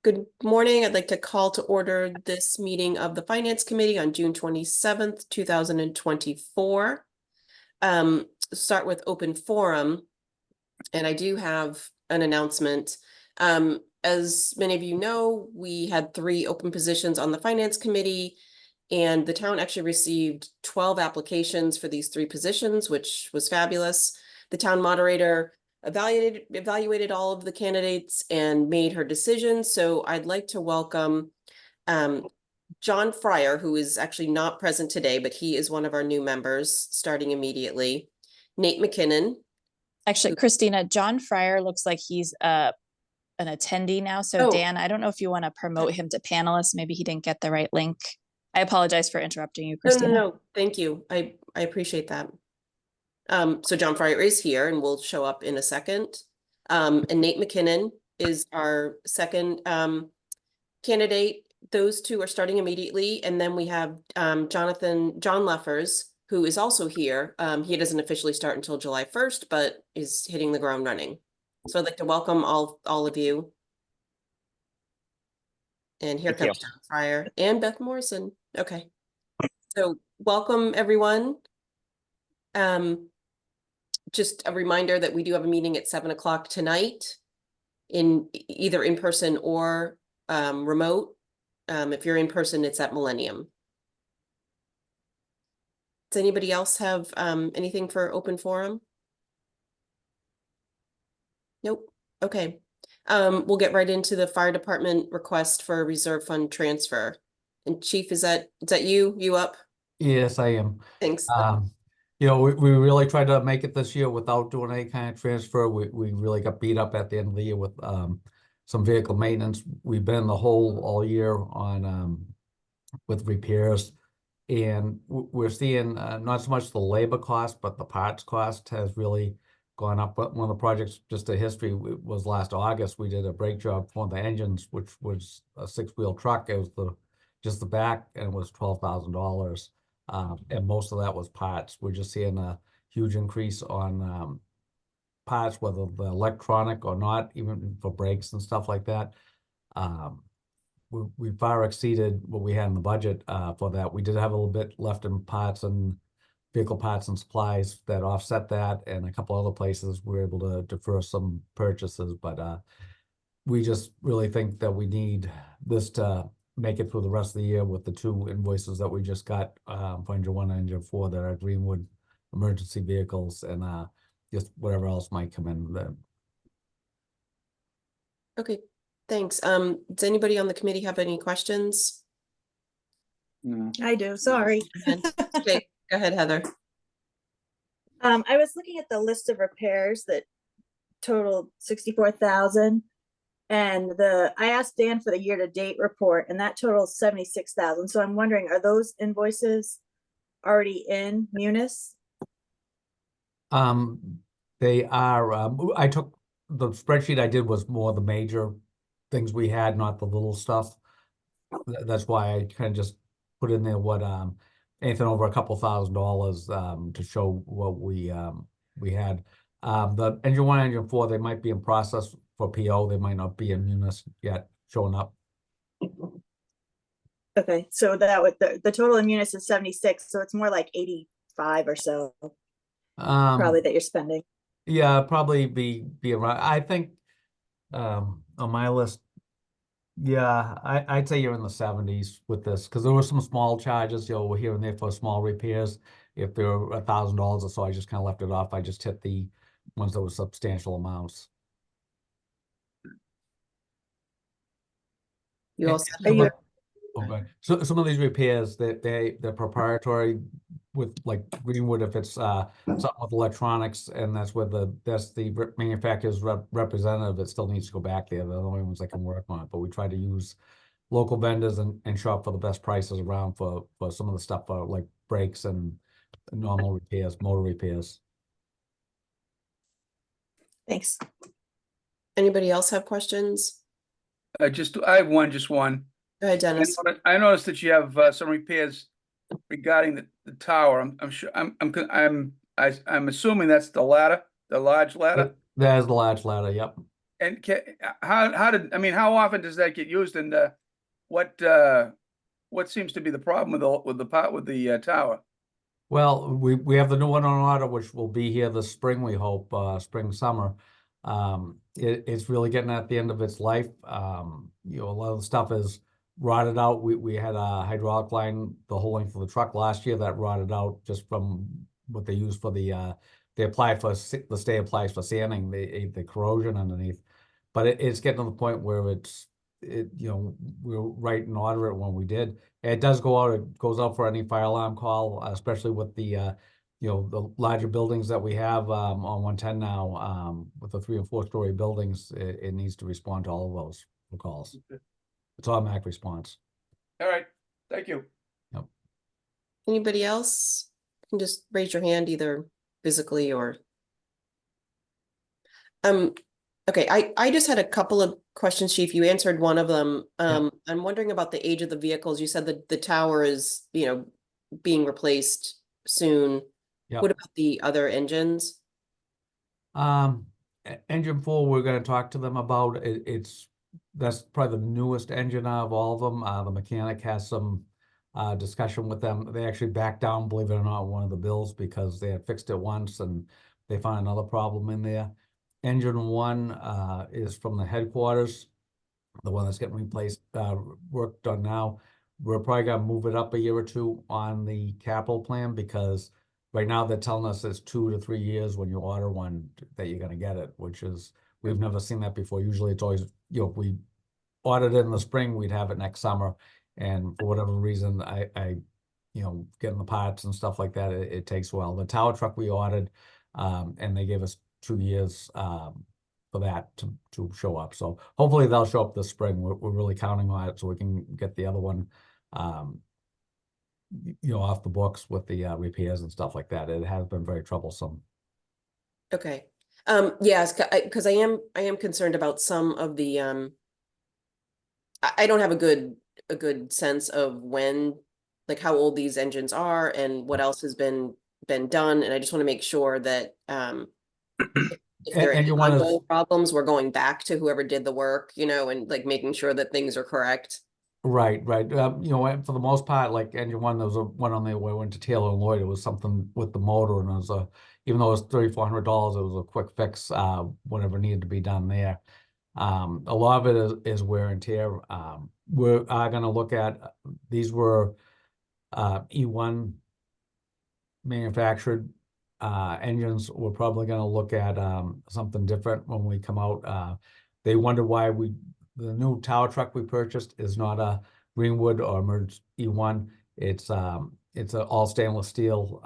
Good morning. I'd like to call to order this meeting of the Finance Committee on June 27th, 2024. Start with open forum. And I do have an announcement. As many of you know, we had 3 open positions on the Finance Committee, and the town actually received 12 applications for these 3 positions, which was fabulous. The town moderator evaluated all of the candidates and made her decision. So I'd like to welcome John Fryer, who is actually not present today, but he is one of our new members starting immediately. Nate McKinnon. Actually, Christina, John Fryer looks like he's an attendee now. So Dan, I don't know if you want to promote him to panelist. Maybe he didn't get the right link. I apologize for interrupting you, Christina. No. Thank you. I appreciate that. So John Fryer is here and will show up in a second. And Nate McKinnon is our second candidate. Those 2 are starting immediately. And then we have John Leffers, who is also here. He doesn't officially start until July 1st, but is hitting the ground running. So I'd like to welcome all of you. And here comes John Fryer and Beth Morrison. Okay. So welcome, everyone. Just a reminder that we do have a meeting at 7 o'clock tonight, either in person or remote. If you're in person, it's at Millennium. Does anybody else have anything for open forum? Nope. Okay. We'll get right into the fire department request for a reserve fund transfer. And Chief, is that you up? Yes, I am. Thanks. You know, we really tried to make it this year without doing any kind of transfer. We really got beat up at the end of the year with some vehicle maintenance. We've been in the hole all year on with repairs, and we're seeing not so much the labor cost, but the parts cost has really gone up. But one of the projects, just a history, was last August. We did a brake job for the engines, which was a 6-wheel truck. It was just the back, and it was $12,000. And most of that was parts. We're just seeing a huge increase on parts, whether the electronic or not, even for brakes and stuff like that. We far exceeded what we had in the budget for that. We did have a little bit left in parts and vehicle parts and supplies that offset that, and a couple other places we were able to defer some purchases. But we just really think that we need this to make it through the rest of the year with the 2 invoices that we just got for Engine 1 and Engine 4 that are Greenwood emergency vehicles, and just whatever else might come in there. Okay, thanks. Does anybody on the committee have any questions? No. I do, sorry. Okay, go ahead, Heather. I was looking at the list of repairs that totaled 64,000. And I asked Dan for the year-to-date report, and that totals 76,000. So I'm wondering, are those invoices already in Munis? They are. I took the spreadsheet I did was more the major things we had, not the little stuff. That's why I kind of just put in there what anything over a couple $1,000 to show what we had. The Engine 1 and Engine 4, they might be in process for PO. They might not be in Munis yet showing up. Okay, so that would the total in Munis is 76, so it's more like 85 or so. Probably that you're spending. Yeah, probably be around. I think on my list, yeah, I'd say you're in the 70s with this, because there were some small charges, you know, here and there for small repairs. If they're $1,000 or so, I just kind of left it off. I just hit the ones that were substantial amounts. You also okay. So some of these repairs they're proprietary with like Greenwood, if it's something with electronics, and that's the manufacturer's representative, it still needs to go back there. They're the only ones that can work on it. But we try to use local vendors and shop for the best prices around for some of the stuff like brakes and normal repairs, motor repairs. Thanks. Anybody else have questions? I have just one. Go ahead, Dennis. I noticed that you have some repairs regarding the tower. I'm assuming that's the ladder, the large ladder. There's the large ladder. Yep. And how often does that get used, and what seems to be the problem with the tower? Well, we have the new one on order, which will be here this spring, we hope, spring, summer. It's really getting at the end of its life. You know, a lot of the stuff is rotted out. We had a hydraulic line the whole length of the truck last year that rotted out just from what they use for the stay applies for sanding, the corrosion underneath. But it's getting to the point where you know, we're right in order it when we did. It does go out, it goes out for any fire alarm call, especially with the, you know, the larger buildings that we have on 110 now, with the 3 and 4 story buildings, it needs to respond to all of those calls. It's automatic response. All right, thank you. Anybody else? You can just raise your hand either physically or. Okay, I just had a couple of questions, Chief. You answered one of them. I'm wondering about the age of the vehicles. You said that the tower is, you know, being replaced soon. Yep. What about the other engines? Engine 4, we're going to talk to them about it. That's probably the newest engine out of all of them. The mechanic has some discussion with them. They actually backed down, believe it or not, one of the bills because they had fixed it once and they found another problem in there. Engine 1 is from the headquarters, the one that's getting replaced, work done now. We're probably gonna move it up a year or 2 on the capital plan because right now they're telling us it's 2 to 3 years when you order one that you're gonna get it, which is, we've never seen that before. Usually it's always, you know, if we ordered it in the spring, we'd have it next summer. And for whatever reason, I you know, getting the parts and stuff like that, it takes a while. The tower truck we ordered, and they gave us 2 years for that to show up. So hopefully they'll show up this spring. We're really counting on it so we can get the other one, you know, off the books with the repairs and stuff like that. It has been very troublesome. Okay. Yes, because I am concerned about some of the I don't have a good sense of when, like how old these engines are and what else has been done, and I just want to make sure that if there are any ongoing problems, we're going back to whoever did the work, you know, and like making sure that things are correct. Right. You know, for the most part, like engine 1, there was one on there where I went to Taylor and Lloyd. It was something with the motor, and it was even though it was $3,400, it was a quick fix, whatever needed to be done there. A lot of it is wear and tear. We're going to look at, these were E1 manufactured engines. We're probably going to look at something different when we come out. They wonder why the new tower truck we purchased is not a Greenwood or Merge E1. It's an all stainless steel,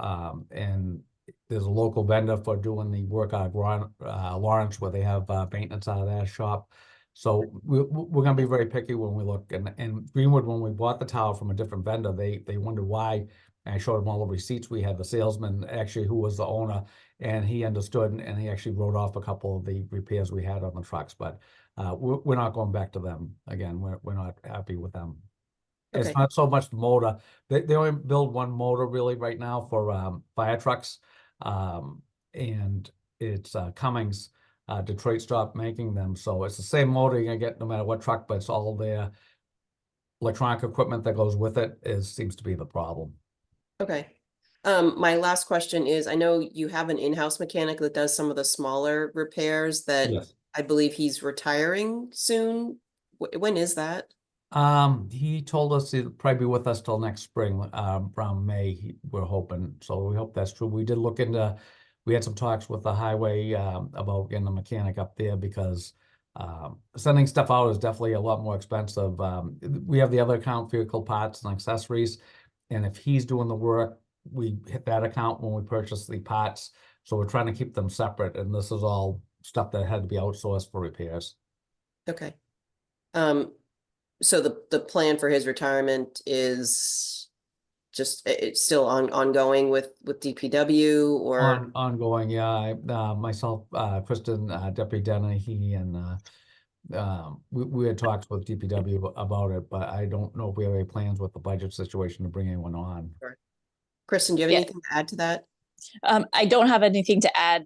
and there's a local vendor for doing the work out of Lawrence, where they have maintenance out of that shop. So we're going to be very picky when we look. And Greenwood, when we bought the tower from a different vendor, they wondered why. And I showed them all the receipts. We had the salesman actually who was the owner, and he understood, and he actually wrote off a couple of the repairs we had on the trucks. But we're not going back to them again. We're not happy with them. Okay. It's not so much the motor. They only build one motor really right now for fire trucks, and it's Cummins. Detroit stopped making them, so it's the same motor you're gonna get no matter what truck, but it's all their electronic equipment that goes with it seems to be the problem. Okay. My last question is, I know you have an in-house mechanic that does some of the smaller repairs that yes. I believe he's retiring soon. When is that? He told us he'll probably be with us till next spring, around May, we're hoping. So we hope that's true. We did look into, we had some talks with the highway about getting a mechanic up there because sending stuff out is definitely a lot more expensive. We have the other account, vehicle parts and accessories. And if he's doing the work, we hit that account when we purchase the parts. So we're trying to keep them separate. And this is all stuff that had to be outsourced for repairs. Okay. So the plan for his retirement is just, it's still ongoing with DPW or? Ongoing, yeah. Myself, Kristen, Deputy Dennehy, and we had talked with DPW about it, but I don't know if we have any plans with the budget situation to bring anyone on. Sure. Kristen, do you have anything to add to that? I don't have anything to add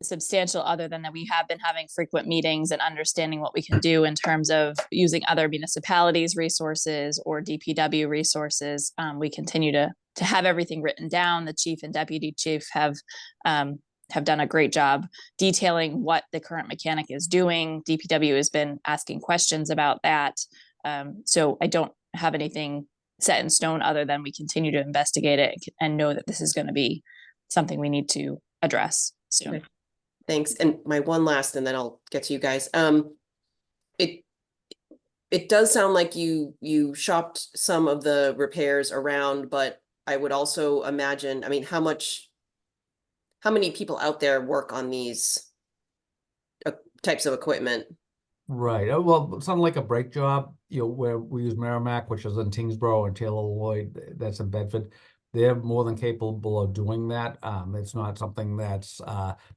substantial, other than that we have been having frequent meetings and understanding what we can do in terms of using other municipalities' resources or DPW resources. We continue to have everything written down. The chief and deputy chief have done a great job detailing what the current mechanic is doing. DPW has been asking questions about that. So I don't have anything set in stone other than we continue to investigate it and know that this is going to be something we need to address soon. Okay. Thanks. And my one last, and then I'll get to you guys. It does sound like you shopped some of the repairs around, but I would also imagine, I mean, how many people out there work on these types of equipment? Right. Well, something like a brake job, where we use Merrimack, which is in Tingsboro, and Taylor Lloyd, that's in Bedford. They're more than capable of doing that. It's not something that's,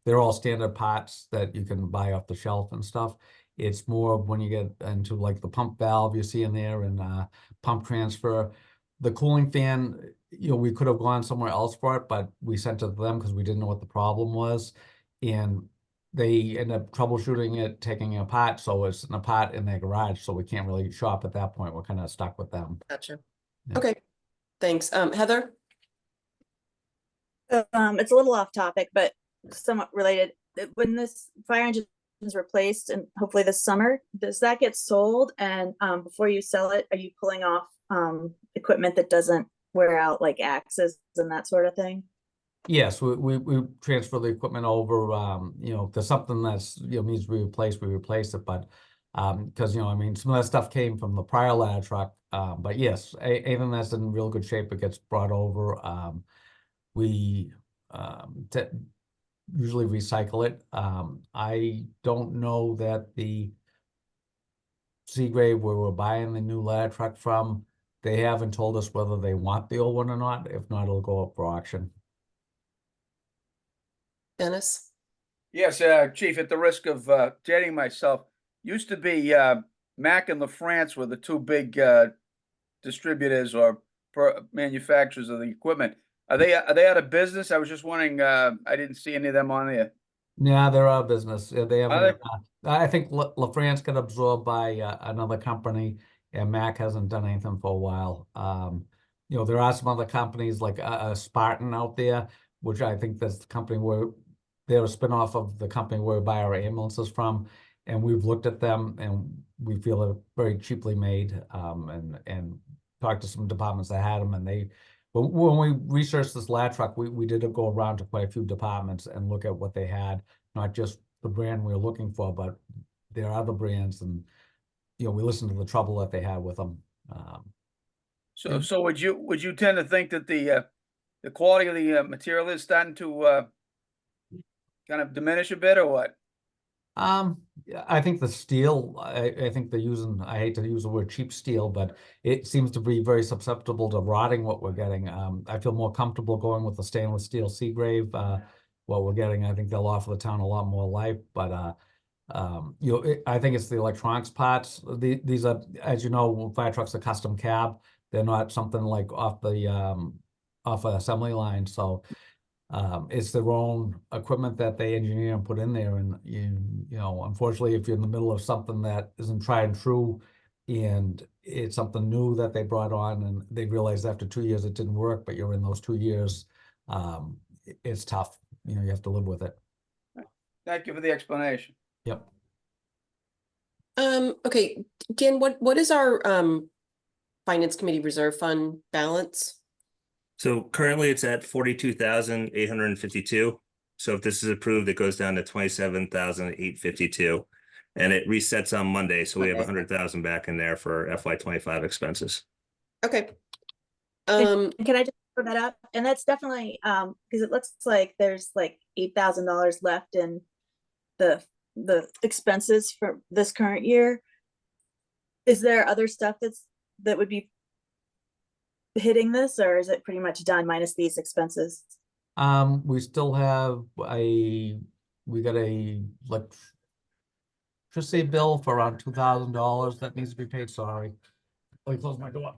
they're all standard parts that you can buy off the shelf and stuff. It's more when you get into like the pump valve you see in there and pump transfer. The cooling fan, we could have gone somewhere else for it, but we sent it to them because we didn't know what the problem was. And they end up troubleshooting it, taking it apart. So it's an apart in their garage. So we can't really shop at that point. We're kind of stuck with them. Gotcha. Yeah. Okay. Thanks. Heather? It's a little off topic, but somewhat related. When this fire engine is replaced, and hopefully this summer, does that get sold? And before you sell it, are you pulling off equipment that doesn't wear out, like axes and that sort of thing? Yes, we transfer the equipment over. If there's something that's needs to be replaced, we replace it. But because I mean, some of that stuff came from the prior ladder truck. But yes, anything that's in real good shape, it gets brought over. We usually recycle it. I don't know that the Seagrave, where we're buying the new ladder truck from, they haven't told us whether they want the old one or not. If not, it'll go up for auction. Dennis? Yes, Chief, at the risk of dating myself, used to be Mack and LaFrance were the two big distributors or manufacturers of the equipment. Are they out of business? I was just wondering. I didn't see any of them on there. Yeah, they're out of business. Yeah, they Are haven't. I think LaFrance got absorbed by another company, and Mac hasn't done anything for a while. There are some other companies like Spartan out there, which I think that's the company where they're a spinoff of the company where we buy our ambulances from, and we've looked at them and we feel they're very cheaply made. And talked to some departments that had them, and when we researched this ladder truck, we did go around to quite a few departments and look at what they had, not just the brand we were looking for, but there are other brands, and we listened to the trouble that they had with them. So would you tend to think that the quality of the material is starting to kind of diminish a bit, or what? I think the steel, I think they're using, I hate to use the word cheap steel, but it seems to be very susceptible to rotting what we're getting. I feel more comfortable going with the stainless steel Seagrave. What we're getting, I think they'll offer the town a lot more life, but I think it's the electronics parts. These are, as you know, fire trucks are custom cab. They're not something like off an assembly line. So it's their own equipment that they engineer and put in there. And unfortunately, if you're in the middle of something that isn't tried and true, and it's something new that they brought on, and they realized after 2 years it didn't work, but you're in those 2 years, it's tough. You have to live with it. Thank you for the explanation. Yep. Okay, Dan, what is our Finance Committee Reserve Fund balance? So currently it's at 42,852. So if this is approved, it goes down to 27,852, and it resets on Monday. So we have 100,000 back in there for FY25 expenses. Okay. Can I just throw that up? And that's definitely because it looks like there's like $8,000 left in the expenses for this current year. Is there other stuff that would be hitting this, or is it pretty much done minus these expenses? We still have we got a electricity bill for around $2,000 that needs to be paid. Sorry, let me close my door.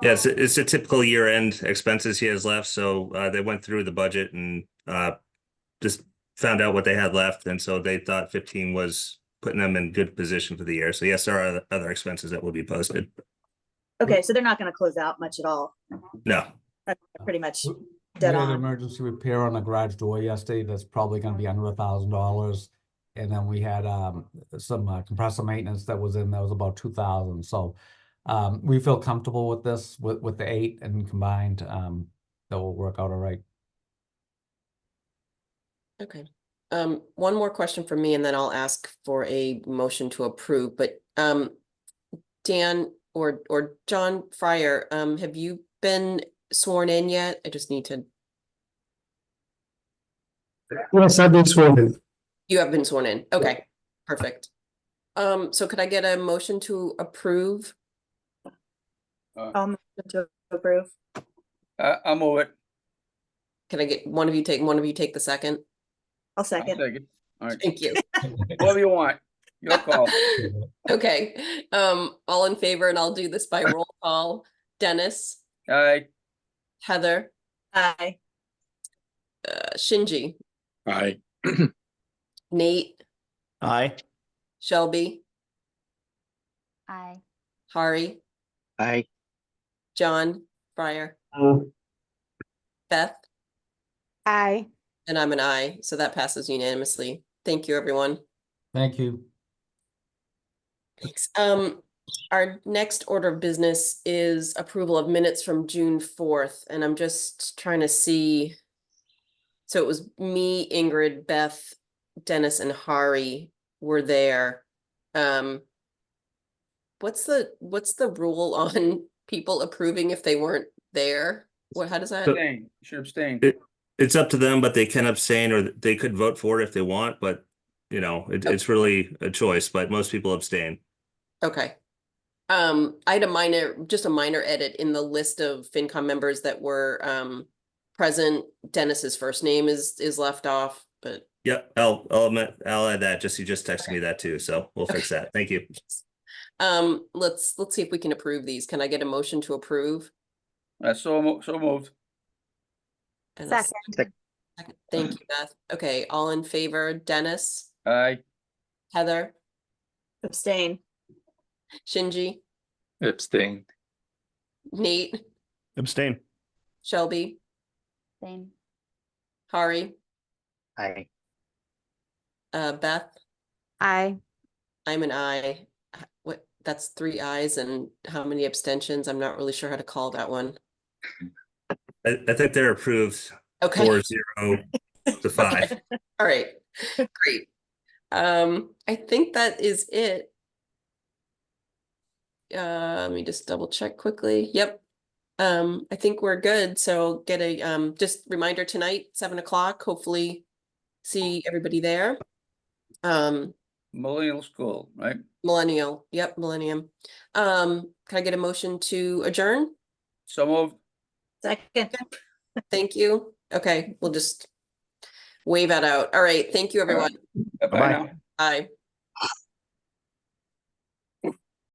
Yes, it's a typical year-end expenses he has left, so they went through the budget and just found out what they had left, and so they thought 15 was putting them in good position for the year. So yes, there are other expenses that will be posted. Okay, so they're not gonna close out much at all. No, Pretty much We dead had an on. emergency repair on a garage door yesterday. That's probably gonna be under $1,000. And then we had some compressor maintenance that was about 2,000. So we feel comfortable with this, with the 8 and combined, that will work out all right. Okay. One more question from me and then I'll ask for a motion to approve, but Dan or John Fryer, have you been sworn in yet? I just need to. Yes, I've been sworn in. You have been sworn in. Okay, perfect. So could I get a motion to approve? Motion to approve. I'll move it. Can I get one of you take the second? I'll I'll second. take it. All right, Thank you. whatever you want. Your call. Okay, all in favor, and I'll do this by roll call. Dennis, Aye. Heather, Aye. Shinji, Aye. Nate, Aye. Shelby, Aye. Hari, Aye. John, Fryer, Beth, Aye. and I'm an aye, so that passes unanimously. Thank you, everyone. Thank you. Thanks. Our next order of business is approval of minutes from June 4th, and I'm just trying to see. So it was me, Ingrid, Beth, Dennis, and Hari were there. What's the rule on people approving if they weren't there? How does that? Abstain. You should abstain. it's up to them, but they can abstain or they could vote for it if they want, but you know, it's really a choice, but most people abstain. Okay. I had just a minor edit in the list of FinCom members that were present. Dennis's first name is left off, but Yep, I'll add that. He just texted me that too, so we'll fix that. Thank you. let's see if we can approve these. Can I get a motion to approve? So moved. And a Second. second. Thank you, Beth. Okay, all in favor, Dennis, Aye. Heather, Abstain. Shinji, Abstain. Nate, Abstain. Shelby, Same. Hari, Aye. Beth, Aye. I'm an aye. What, that's 3 ayes and how many abstentions? I'm not really sure how to call that one. I think they're approved Okay. 4-0 to 5. Okay. All right, great. I think that is it. Let me just double check quickly. Yep. I think we're good. So get a just reminder tonight, 7 o'clock. Hopefully see everybody there. Millennial school, right? Millennial. Yep, Millennium. Can I get a motion to adjourn? So moved. Second. Thank you. Okay, we'll just wave that out. All right, thank you, everyone. Bye Bye-bye. now. Bye.